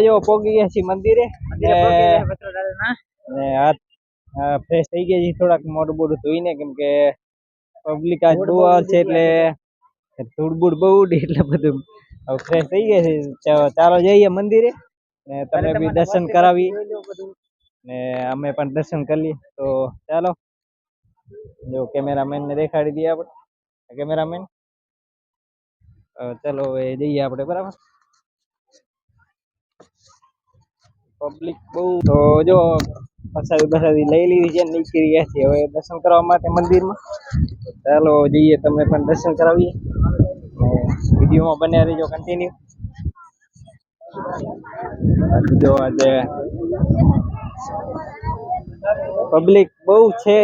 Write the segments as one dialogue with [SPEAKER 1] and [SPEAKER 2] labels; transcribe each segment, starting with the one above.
[SPEAKER 1] જો પોગી ગયા છીએ મંદિરે ને હાથ ફ્રેશ થઈ ગયા છે થોડાક મોઢું બોઢું ધોઈને, કેમ કે પબ્લિક આજ બહુ આવશે એટલે ધૂળ બૂળ બહુ ઉડી એટલે બધું હવે ફ્રેશ થઈ ગયા છે. ચાલો જઈએ મંદિરે ને તમે બી દર્શન કરાવી ને અમે પણ દર્શન કરી લઈએ. તો ચાલો જો કેમેરામેન ને દેખાડી દઈએ આપણે. કેમેરામેન ચાલો હવે જઈએ આપણે. બરાબર, પબ્લિક બહુ. તો જો પ્રસાદી લઈ લીધી છે, નીકળી ગયા છે હવે દર્શન કરવા માટે મંદિરમાં. ચાલો જઈએ, તમે પણ દર્શન કરાવીએ. વિડીયોમાં બન્યા રહીજો કન્ટિન્યુ. જો આજે પબ્લિક બહુ છે.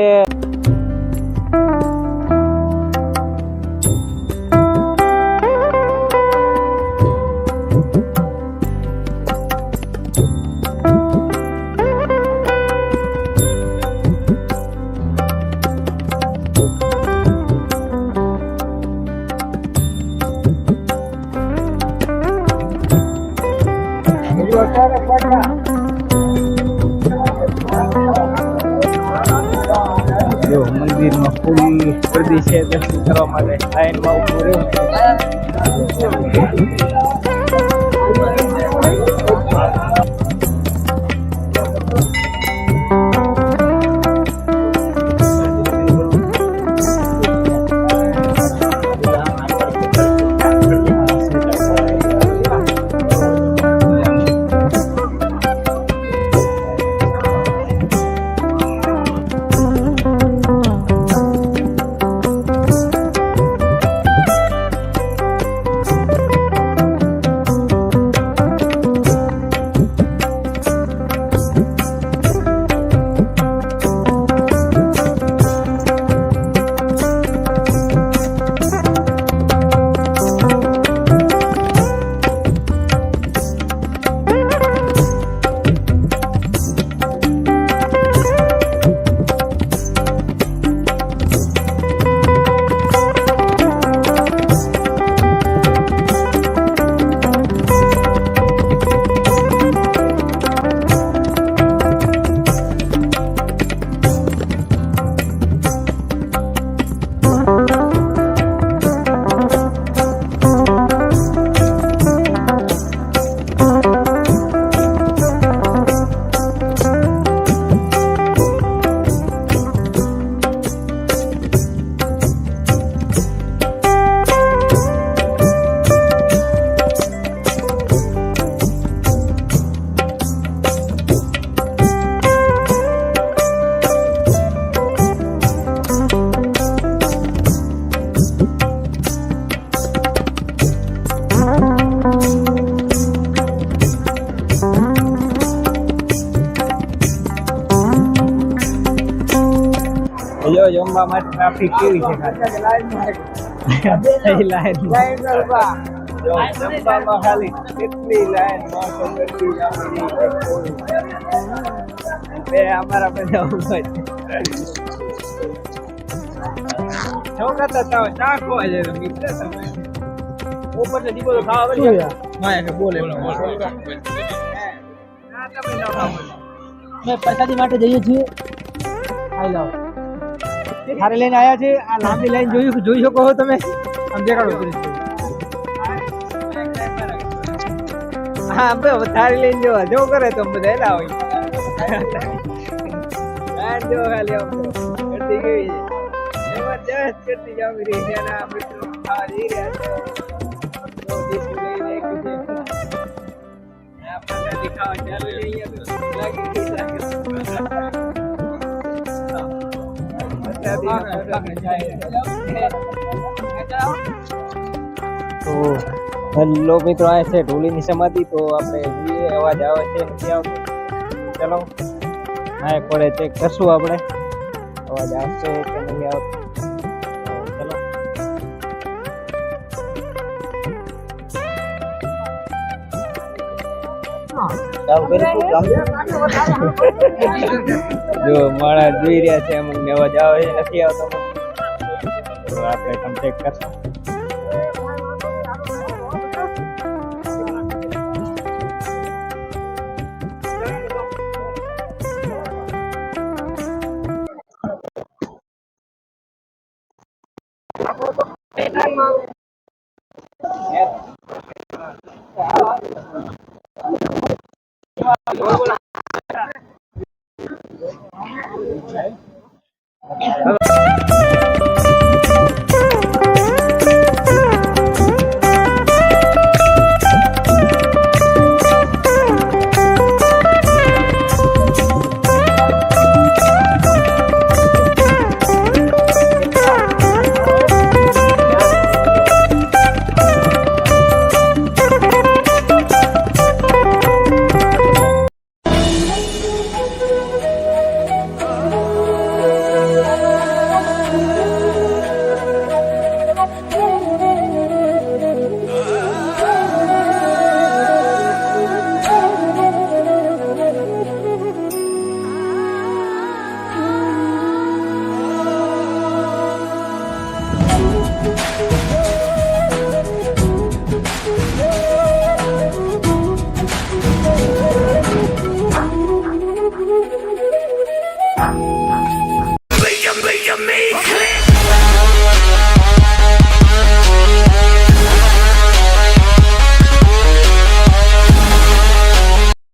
[SPEAKER 1] જો મંદિરમાં ફૂલ ગરદી છે, દર્શન કરવા માટે લાઈનમાં ઉભું રહ્યું. જમવા માટે ટ્રાફિક કેવી છે? જમવામાં ખાલી કેટલી લાઈન અમારા બધા છોકરા ચાખવા છે મિત્ર. તમે ઉપર દીવો ખાવા બોલે પ્રસાદી માટે જઈએ છીએ. થાળી લઈને આવ્યા છે. આ લાંબી લાઈન જોઈ શકો છો તમે. આમ દેખાડો. હા થાળી લઈને જોવા જો કરે તો બધા એલા હોય. જો ખાલી કરતી કેવી છે, જબરજસ્ત કરતી જામી રહી છે. અને મિત્રો ખાવા જઈ રહ્યા છે. ખાવા ચાલુ લઈ તો હેલો મિત્રો, આ છે ઢોલીની સમાધિ. તો આપણે જોઈએ અવાજ આવે છે નથી આવતો. ચલો હા પડે ચેક કરશું આપણે અવાજ આવશે કે નહીં આવતો. ચલો ચાલુ કરીશું કામ. જો મારા જોઈ રહ્યા છે, અમુક ને અવાજ આવે નથી આવતો. તો આપણે પણ ચેક કરશું.